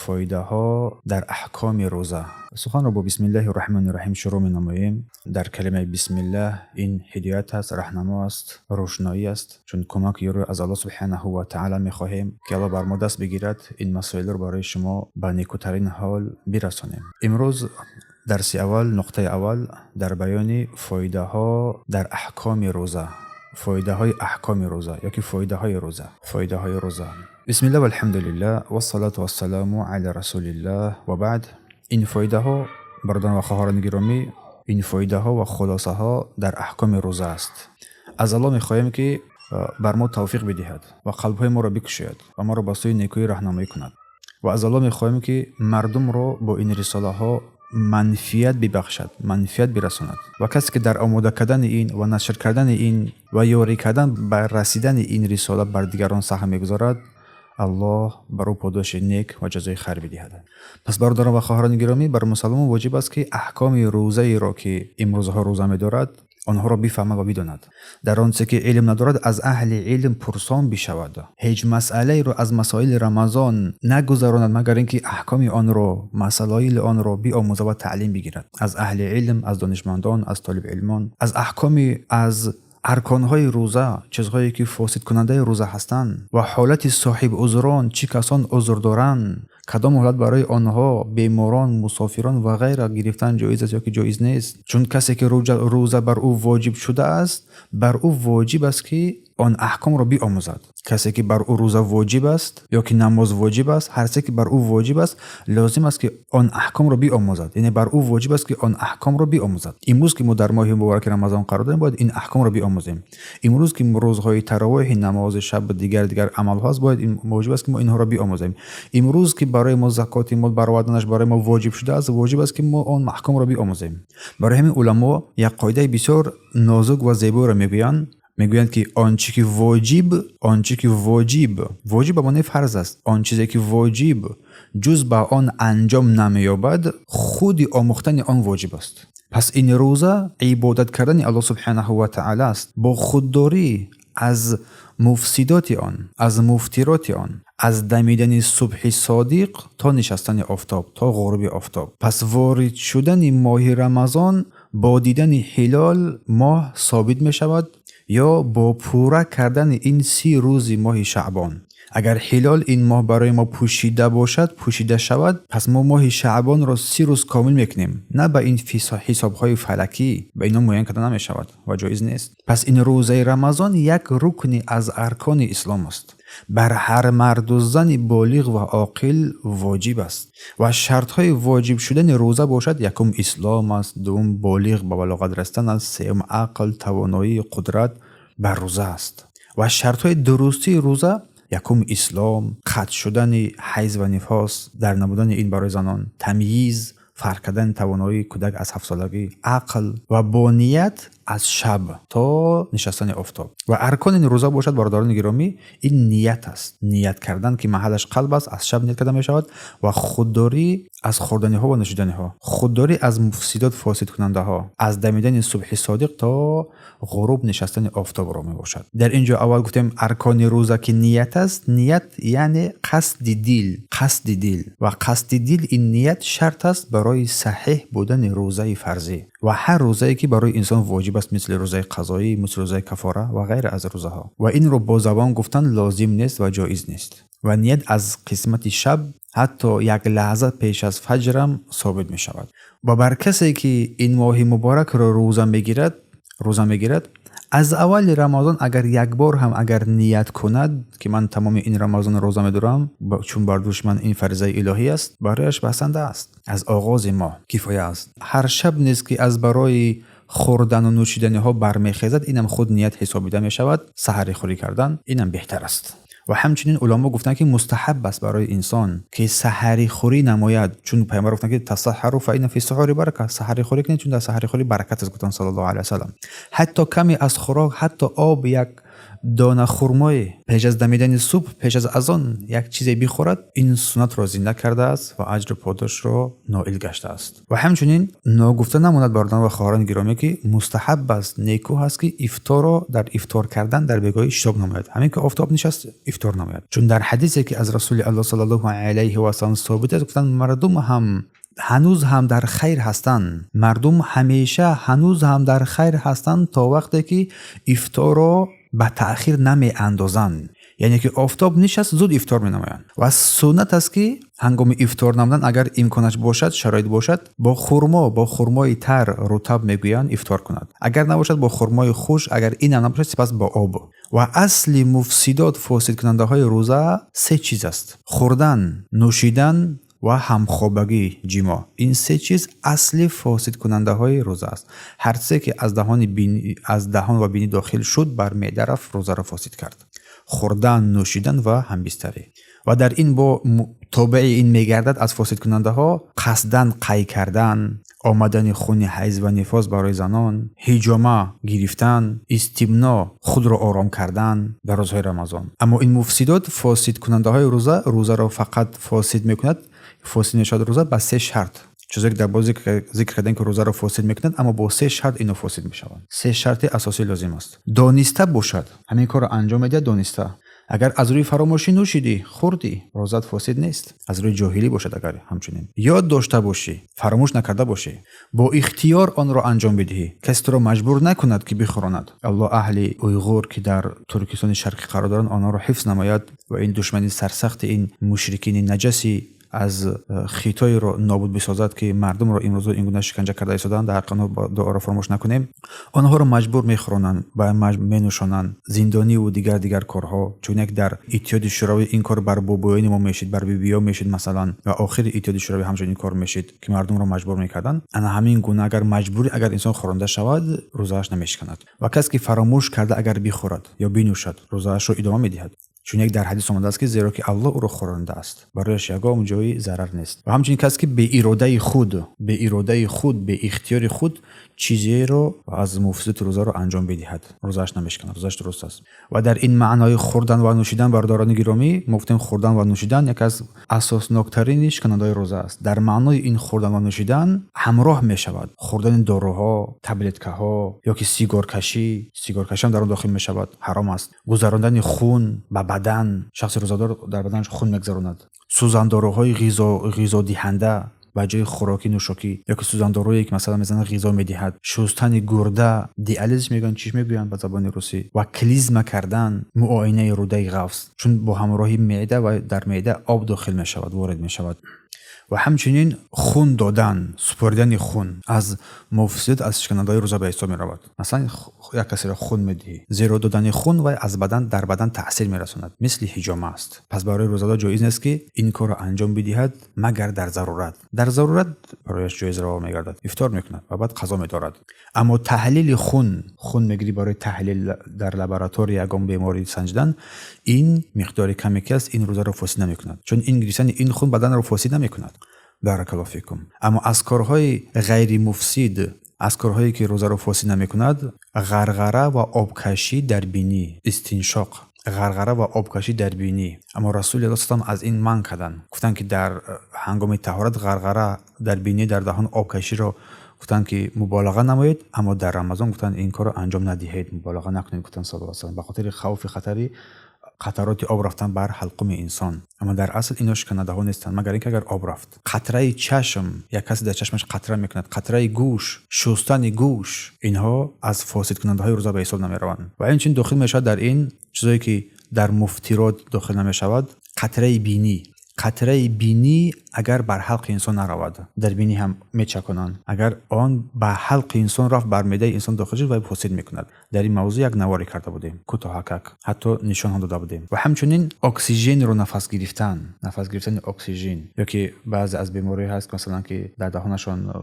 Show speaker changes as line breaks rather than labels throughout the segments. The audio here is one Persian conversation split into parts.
فایده ها در احکام روزه. سخن را با بسم الله الرحمن الرحیم شروع می‌نماییم. در کلمه بسم الله این هدایت است، راهنما است، روشنایی است، چون کمک یارو از الله سبحانه و تعالی می‌خواهیم که الله بر ما دست بگیرد این مسائل را برای شما به نیکوترین حال برسانیم. امروز درس اول، نقطه اول در بیان فایده ها در احکام روزه، فایده های احکام روزه یا که فایده های روزه. بسم الله و الحمد لله و الصلاة و السلام علی رسول الله و بعد. این فایده ها برادران و خواهران گرامی، این فایده ها و خلاصه ها در احکام روزه است. از الله میخواهیم که بر ما توفیق بدهد و قلب های ما را بکشاید و ما را به سوی نیکویی راهنمایی کند. و از الله میخواهیم که مردم را با این رساله ها منفیت ببخشد، منفیت برساند. و کسی که در آماده کردن این و نشر کردن این و یاری کردن بر رسیدن این رساله بر دیگران سهم میگذارد، الله بر او پاداش نیک و جزای خیر بدهد. پس برادران و خواهران گرامی، بر مسلمان واجب است که احکام روزه را که امروزها روزه می‌دارد آنها را بفهمد و بداند. در آنچه که علم ندارد از اهل علم پرسان بشود. هیچ مسئله را از مسائل رمضان نگذراند مگر اینکه احکام آن را، مسائل آن را بیاموزد و تعلیم بگیرد از اهل علم، از دانشمندان، از طالب علمان، از احکام، از ارکانهای روزه، چیزهایی که فاسد کننده روزه هستند و حالت صاحب عذران، چه کسان عذر دارند، کدام حالت برای آنها، بیماران، مسافران و غیره گرفتن جایز است یا که جایز نیست. چون کسی که روزه بر او واجب شده است، بر او واجب است که آن احکام را بیاموزد. کسی که بر او روزه واجب است یا که نماز واجب است، هر چیزی که بر او واجب است لازم است که آن احکام را بیاموزد. یعنی بر او واجب است که آن احکام را بیاموزد. امروز که ما در ماه مبارک رمضان قرار داریم باید این احکام را بیاموزیم. امروز که روزهای تراویح، نماز شب، دیگر عمل هاست، باید این واجب است که ما اینها را بیاموزیم. امروز که برای ما زکات مال برآوردنش برای ما واجب شده است، واجب است که ما آن احکام را بیاموزیم. برای همین علما یک قاعده بسیار نازک و زیبا را میگویند که آنچه که واجب به معنی فرض است، آن چیزی که واجب جز به آن انجام نمییابد، خود آموختن آن واجب است. پس این روزه عبادت کردن الله سبحانه و تعالی است، با خودداری از مفسدات آن، از مفترات آن، از دمیدن صبح صادق تا نشستن آفتاب، تا غروب آفتاب. پس وارد شدن ماه رمضان با دیدن هلال ماه ثابت می شود یا با پوره کردن این 30 روز ماه شعبان. اگر هلال این ماه برای ما پوشیده شود، پس ما ماه شعبان را 30 روز کامل میکنیم. نه به این حسابهای فلکی، به اینا معین کردن نمی شود و جایز نیست. پس این روزه رمضان یک رکنی از ارکان اسلام است. بر هر مرد و زن بالغ و عاقل واجب است و شرطهای واجب شدن روزه باشد: یکم اسلام است، دوم بالغ به بلاغت رسیدن است، سوم عقل، توانایی، قدرت بر روزه است. و شرطهای درستی روزه: یکم اسلام، قطع شدن حیض و نفاس، در نبودن این برای زنان، تمییز، فرق کردن توانایی کودک از 7 سالگی، عقل و با نیت از شب تا نشستن آفتاب. و ارکان این روزه باشد برادران گرامی این نیت است. نیت کردن که محلش قلب است، از شب نیت کردن می شود. و خودداری از خوردنی ها و نوشیدنی ها، خودداری از مفسدات فاسد کننده ها، از دمیدن صبح صادق تا غروب نشستن آفتاب را می باشد. در اینجا اول گفتیم ارکان روزه که نیت است. نیت یعنی قصد دل و قصد دل این نیت شرط است برای صحیح بودن روزه فرضی و هر روزه‌ای که برای انسان واجب است، مثل روزه قضایی، مثل روزه کفاره و غیر از روزها. و این رو با زبان گفتن لازم نیست و جایز نیست. و نیت از قسمت شب حتی یک لحظه پیش از فجرم ثابت می شود. و بر کسی که این ماه مبارک را روزه میگیرد از اول رمضان اگر یک بار هم اگر نیت کند که من تمام این رمضان روزه می‌دارم چون بر دوش من این فریضه الهی است، برایش بسنده است. از آغاز ماه کفایه است. هر شب نیست که از برای خوردن و نوشیدن ها برمیخیزد، اینم خود نیت حسابیده می شود. سحری خوری کردن اینم بهتر است. و همچنین علما گفتن که مستحب است برای انسان که سحری خوری نماید، چون پیامبر گفتن که تسحروا فإن فی السحور برکه، سحری خوری کنید چون در سحری خوری برکت است، گفتن صلی الله علیه و سلم. حتی کمی از خوراک، حتی آب یک دانه خرمای پیش از دمیدن صبح پیش از اذان یک چیزی بخورد، این سنت را زنده کرده است و اجر پاداش را نائل گشته است. و همچنین ناگفته نماند برادران و خواهران گرامی که مستحب است، نیکو هست که افطار را در افطار کردن در بگاه اشتباه نماید. همین که آفتاب نشست افطار نماید، چون در حدیثی که از رسول الله صلی الله علیه و سلم ثابت است گفتند مردم هم هنوز هم در خیر هستند، مردم همیشه هنوز هم در خیر هستند تا وقتی که افطار را به تأخیر نمی اندازند. یعنی که آفتاب نشست زود افطار می نمایند. و سنت است که هنگام افطار نمودن اگر امکانش باشد، شرایط باشد، با خرمای تر رطب میگویند افطار کند. اگر نباشد با خرمای خشک، اگر این هم نباشد سپس با آب. و اصل مفسدات فاسد کننده های روزه 3 چیز است: خوردن، نوشیدن و همخوابگی، جیما. این 3 چیز اصلی فاسد کننده های روزه است. هر سه که از دهان و بینی داخل شد بر معده رفت، روزه را فاسد کرد: خوردن، نوشیدن و همبستری. و در این با تابع این میگردد از فاسد کننده ها قصدن قی کردن، آمدن خون حیض و نفاس برای زنان، حجامه گرفتن، استمنا، خود را آرام کردن در روزهای رمضان. اما این مفسدات فاسد کننده های روزه را فقط فاسد میکند، فاسد نشد روزه با 3 شرط. چیزی که در بازی ذکر کردن که روزه را فاسد میکنند، اما با 3 شرط اینو فاسد میشوند. 3 شرط اساسی لازم است. دانسته باشد، همین کار را انجام میده دانسته. اگر از روی فراموشی نوشیدی، خوردی، روزت فاسد نیست. از روی جاهلی باشد اگر همچنین یاد داشته باشی، فراموش نکرده باشی، با اختیار آن را انجام بدهی، کسی تو را مجبور نکند که بخوراند. الله اهل اویغور که در ترکستان شرقی قرار دارند آنها را حفظ نماید و این دشمنی سرسخت این مشرکین نجسی از خیتای رو نابود بسازد که مردم رو امروز این گونه شکنجه کرده ایستادند. در حق دعا را فراموش نکنیم. آنها رو مجبور میخورانند و مینوشانند، زندانی و دیگر کارها. چون یک در اتحاد شوروی این کار بر بابایان ما میشید، بر بیبی‌ها میشید مثلا، و آخر اتحاد شوروی همچنین کار میشید که مردم رو مجبور میکردن. انا همین گونه اگر انسان خورنده شود روزه‌اش نمیشکند. و کسی که فراموش کرده اگر بخورد یا بنوشد روزه‌اش رو ادامه میدهد. چون یک در حدیث آمده است که زیرا که الله او را خورنده است، برایش یگام جای ضرر نیست. و همچنین کسی که به اراده خود به اختیار خود چیزی رو از مفسدات روزه رو انجام بدهد، روزش نمیشکنه، روزش درست است. و در این معنای خوردن و نوشیدن برادران گرامی، گفتیم خوردن و نوشیدن یک از اساسناکترین شکننده روزه است. در معنای این خوردن و نوشیدن همراه می شود خوردن داروها، تبلتک‌ها یا که سیگار کشی هم در آن داخل می شود، حرام است. گذراندن خون به بدن، شخص روزه‌دار در بدنش خون میگذراند. سوزانداروهای غذا دهنده و جای خوراکی نوشاکی، یا که سوزاندارویی که مثلا مثلا غذا میدهد، شستن گرده، دیالیز میگن، چیش میگویند به زبان روسی، و کلیزما کردن، معاینه روده غوث، چون با همراهی معده و در معده آب داخل میشود، وارد میشود. و همچنین خون دادن، سپردن خون از مفسد، از شکننده روزه به حساب می رود. مثلا یک کسی را خون میدهی، زیرا دادن خون و از بدن در بدن تاثیر میرساند، مثل حجامه است. پس برای روزه‌دار جایز نیست که این کار را انجام بدهد مگر در ضرورت برایش جایز روا میگردد، افطار میکند و بعد قضا میدارد. اما تحلیل خون میگیری برای تحلیل در لابراتوار یگان بیماری سنجیدن، این مقدار کمی که است، این روزه را فاسد نمیکند، چون این گریستن این خون بدن را فاسد نمیکند. بارک الله فیکم. اما از کارهای غیر مفسد، از کارهایی که روزه را فاسد نمیکند، غرغره و آبکشی در بینی، استنشاق، غرغره و آبکشی در بینی. اما رسول الله صلی الله علیه و آله از این منع کردند، گفتند که در هنگام طهارت غرغره در بینی، در دهان، آبکشی را گفتند که مبالغه نمایید. اما در رمضان گفتند این کار را انجام ندهید، مبالغه نکنید، گفتند صلی الله علیه و آله، به خاطر خوف خطری قطرات آب رفتن بر حلقوم انسان. اما در اصل اینا شکننده ها نیستند، مگر اینکه اگر آب رفت. قطره چشم، یک کسی در چشمش قطره میکند، قطره گوش، شستن گوش، اینها از فاسد کننده های روزه به حساب نمی روند. و این چیز داخل میشود در این چیزایی که در مفطرات داخل نمی شود. قطره بینی اگر بر حلق انسان نرود، در بینی هم میچکنند. اگر آن به حلق انسان رفت، بر معده انسان داخل شد و فاسد میکند. در این موضوع یک نواری کرده بودیم، کوتاهک، حتی نشان هم داده بودیم. و همچنین اکسیژن رو نفس گرفتن اکسیژن، یا که بعضی از بیماری هست مثلا که در دهانشان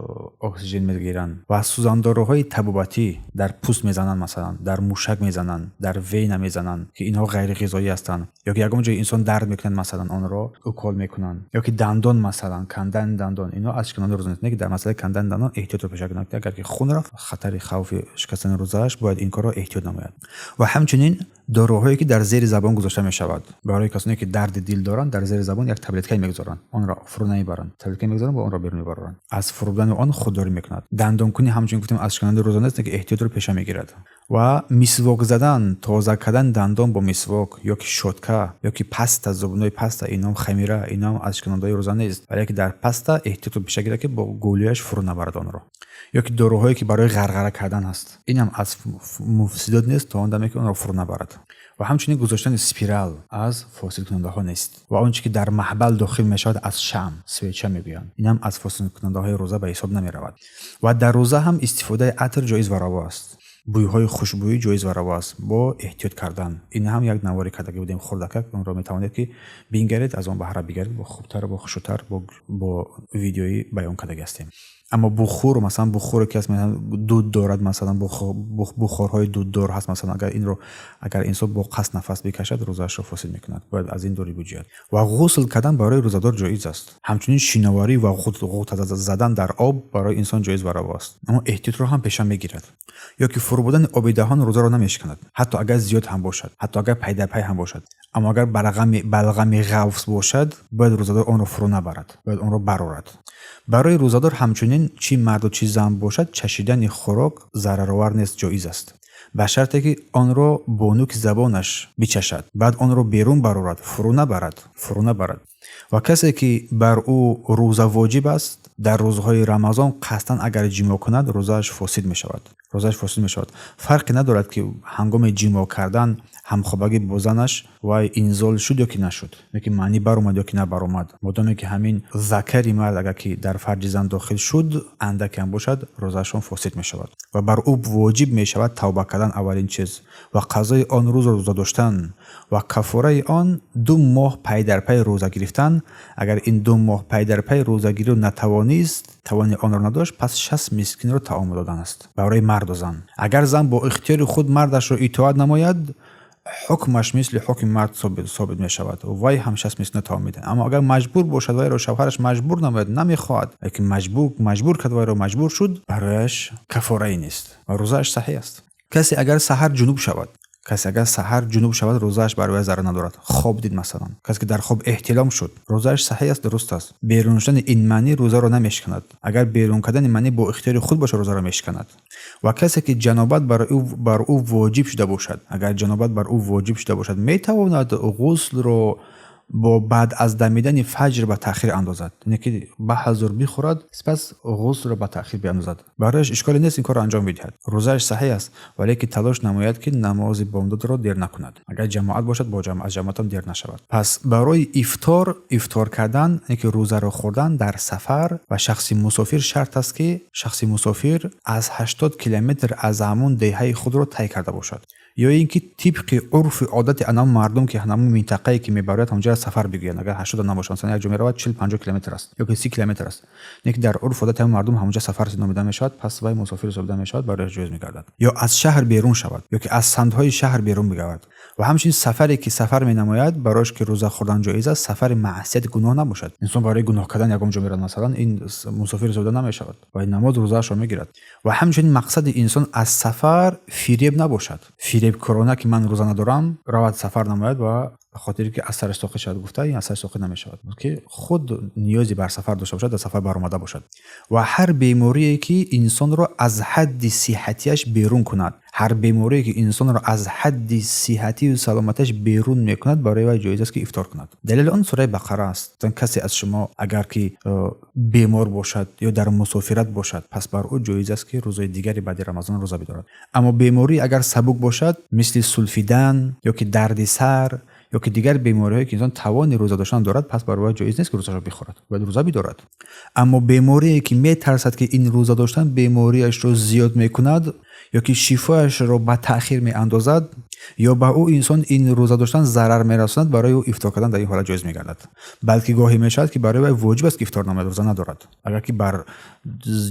اکسیژن میگیرن، و سوزانداروهای طبابتی در پوست میزنن، مثلا در موشک میزنن، در وین میزنن، که اینها غیر غذایی هستند. یا که یگان جای انسان درد میکنن، مثلا آن را اوکال میکنن. یا که دندان مثلا کندن دندان، اینا از اشکننده روزه نیست. نه که در مسئله کندن دندان احتیاط رو پیشه کنید. اگر که خون رفت خطر خوف شکستن روزه‌اش، باید این کار رو احتیاط نماید. و همچنین داروهایی که در زیر زبان گذاشته می شود، برای کسانی که درد دل دارند در زیر زبان یک تبلتکی میگذارند، آن را فرو نمیبرند، تبلتکی میگذارند و آن را بیرون میبرند. از فروردن آن خودداری میکند. دندان کنی همچنین گفتیم از اشکننده روزه نیست که احتیاط رو پیشه میگیرد. و مسواک زدن، تازه کردن دندان با مسواک یا که شوتکه یا که پاستا، زبونای پاستا، اینا هم خمیره، اینا هم از اشکننده روزه نیست، ولی که در پاستا احتیاط رو پیشه گیره که با گولیاش فرو نبرد آن را. یا که داروهایی که برای غرغره کردن هست، این هم از مفسدات نیست تا اون دمی که اون را فرو نبرد. و همچنین گذاشتن اسپیرال از فاسد کننده ها نیست. و اون چیزی که در محبل داخل میشود از شم، سویچه میگویند، این هم از فاسد کننده های روزه به حساب نمی رود. و در روزه هم استفاده عطر جایز و روا است. بوی‌های خوشبویی جایز و روا است با احتیاط کردن. این هم یک نواری کداگی بودیم خوردکک، اون را میتوانید که بینگرید، از اون بهره بگیرید، با خوبتر با خوشتر با ویدیویی بیان کداگی هستیم. اما بخور، مثلا بخور که مثلا دود دارد، مثلا بخورهای دوددار هست، مثلا اگر انسان با قصد نفس بکشد روزه‌اش را فاسد میکند، باید از این دوری بجوید. و غسل کردن برای روزه‌دار جایز است. همچنین شینواری و غوطه زدن در آب برای انسان جایز و روا است، اما احتیاط را هم پیشه میگیرد. یا که فرو بردن آب دهان روزه را نمیشکند، حتی اگر زیاد هم باشد، حتی اگر پی در پی هم باشد. اما اگر بلغم غوث باشد، باید روزه‌دار آن را فرو نبرد، باید آن را برآورد. برای روزه‌دار همچنین چی مرد و چی زن باشد، چشیدن خوراک ضررآور نیست، جایز است، به شرطی که آن را با نوک زبانش بچشد، بعد آن را بیرون برآورد، فرو نبرد. و کسی که بر او روزه واجب است در روزهای رمضان قصداً اگر جماع کند روزه‌اش فاسد می شود. فرقی ندارد که هنگام جماع کردن همخوابگی با زنش و انزال شد یا که نشد، که معنی برآمد یا که نبرآمد، مادامی که همین ذکر مرد اگر که در فرج زن داخل شد اندک هم باشد روزه‌شان فاسد می شود. و بر او واجب می شود توبه کردن اولین چیز، و قضای آن روز روزه داشتن و کفاره آن 2 ماه پی در پی روزه گرفتن. اگر این 2 ماه پی در پی روزه گیری توانی آن را نداشت، پس 60 مسکین را طعام دادن است برای مرد و زن. اگر زن با اختیار خود مردش را اطاعت نماید، حکمش مثل حکم مرد ثابت می شود و وای هم 60 مسکین طعام میده. اما اگر مجبور باشد وای را شوهرش مجبور نماید، نمیخواد، لیکن مجبور کرد وای را مجبور شد، برایش کفاره ای نیست و روزه‌اش صحیح است. کسی اگر سحر جنوب شود روزه‌اش برای ضرر ندارد. خواب دید، مثلا کسی که در خواب احتلام شد، روزه‌اش صحیح است، درست است. بیرون شدن این معنی روزه را نمیشکند. اگر بیرون کردن معنی با اختیار خود باشه روزه را میشکند. و کسی که جنابت بر او واجب شده باشد، میتواند غسل را با بعد از دمیدن فجر به تأخیر اندازد، یعنی که به حضور بخورد سپس غسل را به تأخیر بیاندازد. برایش اشکالی نیست این کار انجام بدهد، روزه‌اش صحیح است، ولی که تلاش نماید که نماز بامداد را دیر نکند. اگر جماعت باشد با جماعت هم دیر نشود. پس برای افطار کردن، یعنی که روزه را خوردن در سفر و شخصی مسافر شرط است که شخصی مسافر از 80 کیلومتر از همون دهه خود را طی کرده باشد، یا اینکه طبق عرف عادت انام مردم که همون منطقه‌ای که میبرد اونجا سفر بگیرن. اگر 80 نباشه، مثلا یک جمعه رو 40-50 کیلومتر است یا 30 کیلومتر است، یعنی در عرف عادت مردم همونجا سفر نامیده میشود، پس وای مسافر حساب میشود، برای جایز میگردد. یا از شهر بیرون شود یا که از سمت‌های شهر بیرون بگردد. و همچنین سفری که سفر مینماید برایش که روزه خوردن جایز است، سفر معصیت گناه نباشد. انسان برای گناه کردن یگام جا میرد، مثلا این مسافر حساب نمیشود و این نماز روزه‌اش را میگیرد. و همچنین مقصد انسان از سفر فریب نباشد. فریب کرونا که من روزه ندارم رود سفر نماید و به خاطر که اثر ساقی شد گفته این اثر ساقی نمیشود، که خود نیازی بر سفر داشته باشد در سفر برآمده باشد. و هر بیماری که انسان را از حد صحتیش بیرون کند، هر بیماری که انسان را از حد صحتی و سلامتیش بیرون میکند، برای وی جایز است که افطار کند. دلیل آن سوره بقره است. کسی از شما اگر که بیمار باشد یا در مسافرت باشد، پس بر او جایز است که روزهای دیگری بعد رمضان روزه بدارد. اما بیماری اگر سبک باشد، مثل سلفیدن یا که درد سر یا که دیگر بیماری‌هایی که انسان توان روزه داشتن دارد، پس برای جایز نیست که روزه را بخورد، باید روزه بدارد. اما بیماری که میترسد که این روزه داشتن بیماریش رو زیاد میکند، یا که شفایش را به تأخیر میاندازد یا به او انسان این روزه داشتن ضرر میرساند، برای او افطار کردن در این حالت جایز میگردد. بلکه گاهی میشود که برای او واجب است که افطار نماید، روزه ندارد. اگر که بر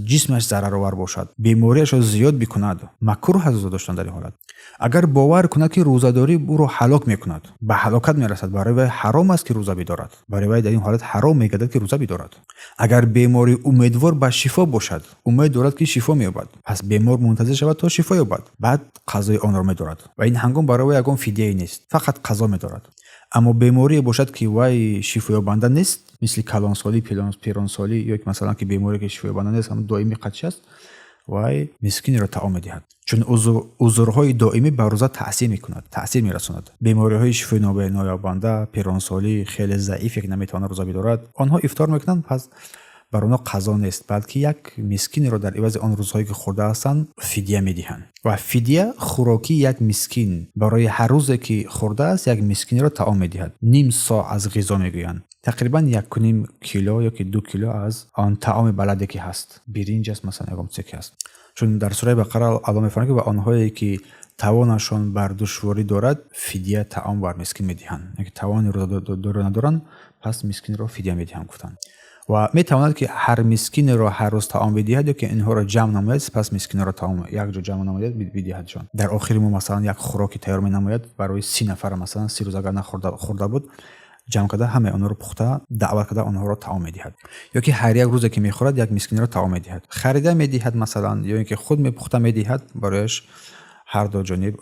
جسمش ضرر آور باشد، بیماریش را زیاد بکند، مکروه است روزه داشتن در این حالت. اگر باور کند که روزه‌داری او را هلاک میکند، به هلاکت میرسد، برای او حرام است که روزه بدارد. برای او در این حالت حرام میگردد که روزه بدارد. اگر بیماری امیدوار به شفا باشد، امید دارد که شفا مییابد، پس بیمار منتظر شود تا شفا یابد، بعد قضای آن را میدارد و این هنگام برای او یگان فدیه نیست، فقط قضا میدارد. اما بیماری باشد که وای شفا یابنده نیست، مثل کلانسالی، پیرانسالی، یا مثلا که بیماری که شفا یابنده نیست، هم دائمی قطع است، وای مسکین را طعام میدهد، چون عذرهای دائمی بر روزه تاثیر میکند، تاثیر میرساند. بیماری های شفا نایابنده، پیرانسالی خیلی ضعیفی که نمیتواند روزه بدارد، آنها افطار میکنند، پس بر آنها قضا نیست، بلکه یک مسکین را در عوض آن روزهایی که خورده هستند فدیه میدهند. و فدیه خوراکی یک مسکین، برای هر روزی که خورده است یک مسکین را طعام میدهد. نیم ساعت از غذا میگویند، تقریبا 1.5 کیلو یا که 2 کیلو از آن طعام بلدی که هست، برنج است مثلا، یا چیزی است. چون در سوره بقره الله میفرماید که به آنهایی که توانشان بر دشواری دارد فدیه طعام بر مسکین میدهند. اگه توان روزه ندارند پس مسکین را فدیه میدهند گفتند. و میتواند که هر مسکین را هر روز طعام بدهد، یا که اینها را جمع نماید، پس مسکین را طعام یک جا جمع نماید بدهدشان. در آخر ما مثلا یک خوراکی تیار می نماید برای 30 نفر، مثلا 30 روز اگر نخورده بود، جمع کرده همه آنها را پخته دعوت کرده آنها را طعام میدهد. یا که هر یک روزی که میخورد یک مسکین را طعام میدهد، خریده میدهد مثلا، یا اینکه خود میپخته میدهد، برایش هر دو جانب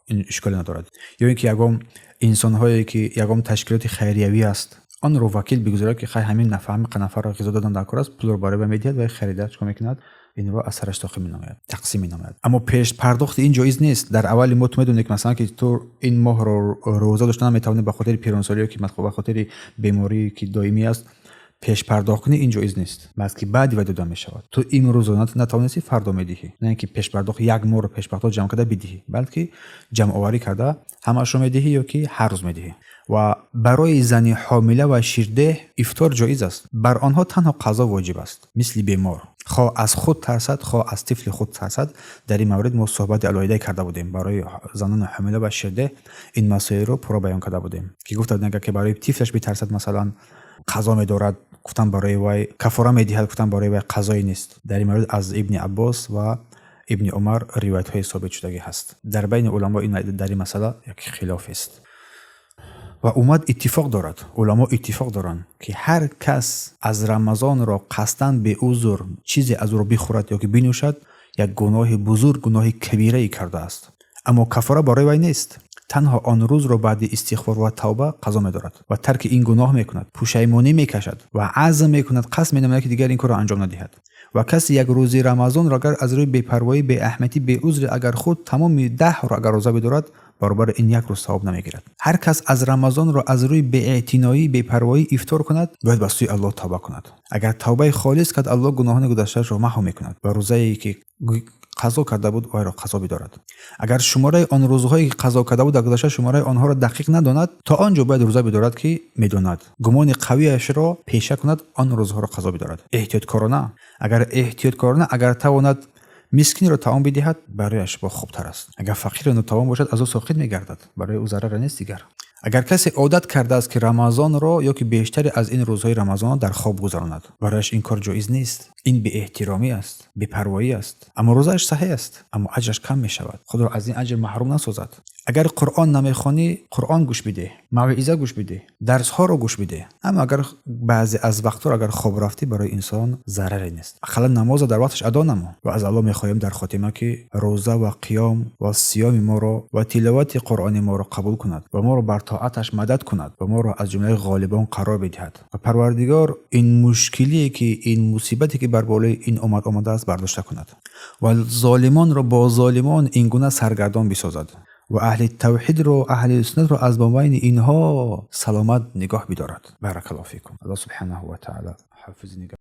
این اشکالی ندارد. یا اینکه یگام انسان هایی که یگام تشکیلات خیریوی است، آن رو وکیل بگذارد که خیلی همین نفر را غذا دادن در کار است، پول رو برای میدهد و خریدار چیکار میکند، این رو اثرش داخل مینامد، تقسیم مینامد. اما پیش پرداخت این جایز نیست. در اول ما تو میدونید که مثلا که تو این ماه رو روزه داشتن نمیتونی به خاطر پیرانسالی که مثلا به خاطر بیماری که دائمی است پیش پرداخت کنی، این جایز نیست، بلکه بعد و داده میشود. تو این روز نتوانستی فردا میدهی، نه اینکه پیش پرداخت یک ماه رو پیش پرداخت جمع کرده بدهی، بلکه جمع آوری کرده همش رو میدهی، یا که هر روز میدهی. و برای زن حامله و شیرده افطار جایز است، بر آنها تنها قضا واجب است، مثل بیمار، خواه از خود ترسد خواه از طفل خود ترسد. در این مورد ما صحبت علیحده کرده بودیم، برای زنان حامله و شیرده این مسائل رو پورا بیان کرده بودیم که گفتم اگر که برای طفلش بترسد مثلا قضا می‌دارد، گفتم برای وای کفاره می‌دهد، گفتم برای وای قضایی نیست. در این مورد از ابن عباس و ابن عمر روایت‌های ثابت شدگی هست. در بین علما این در این مسئله یک خلاف است و اومد اتفاق دارد، علما اتفاق دارند که هر کس از رمضان را قصداً به عذر چیزی از او بخورد یا که بنوشد، یک گناه بزرگ، گناه کبیره ای کرده است، اما کفاره برای وی نیست. تنها آن روز را بعد استغفار و توبه قضا می‌دارد و ترک این گناه میکند، پشیمانی میکشد و عزم میکند، قسم می‌نماید که دیگر این کار را انجام ندهد. و کسی یک روزی رمضان را اگر از روی بی‌پروایی، بی اهمیتی، بی عذر اگر خود تمام 10 را اگر روزه بدارد، برابر این یک روز ثواب نمیگیرد. هر کس از رمضان را از روی بی‌اعتنایی، بی‌پروایی افطار کند، باید به سوی الله توبه کند. اگر توبه خالص کرد، الله گناهان گذشته‌اش را محو میکند و روزه‌ای که قضا کرده بود آن را قضا بدارد. اگر شماره آن روزهایی که قضا کرده بود در گذشته شماره آنها را دقیق نداند، تا آنجا باید روزه بدارد که میداند. گمان قویش را پیشه کند، آن روزها را قضا بدارد. احتیاطکارانه، اگر تواند مسکین را طعام بدهد، برایش با خوبتر است. اگر فقیر ناتوان باشد، از او ساخط میگردد، برای او ضرر نیست دیگر. اگر کسی عادت کرده است که رمضان را یا که بیشتر از این روزهای رمضان در خواب گذراند، برایش این کار جایز نیست. این بی احترامی است، بی پروایی است. اما روزش صحیح است، اما اجرش کم می شود. خود را از این اجر محروم نسازد. اگر قرآن نمیخوانی، قرآن گوش بده، موعظه گوش بده، درس ها رو گوش بده. اما اگر بعضی از وقتا اگر خواب رفتی، برای انسان ضرری نیست. اقلا نماز در وقتش ادا نما. و از الله میخوایم در خاتمه که روزه و قیام و صیام ما را و تلاوت قرآن ما را قبول کند و ما را بر طاعتش مدد کند و ما را از جمله غالبان قرار بدهد. و پروردگار این مشکلی که این مصیبتی که بر بالای این امت آمده است برداشته کند و ظالمان را با ظالمان این گونه سرگردان بسازد و اهل توحید رو، اهل سنت رو از بین اینها سلامت نگاه بدارد. بارک الله فیکم. الله سبحانه و تعالی حافظ نگاه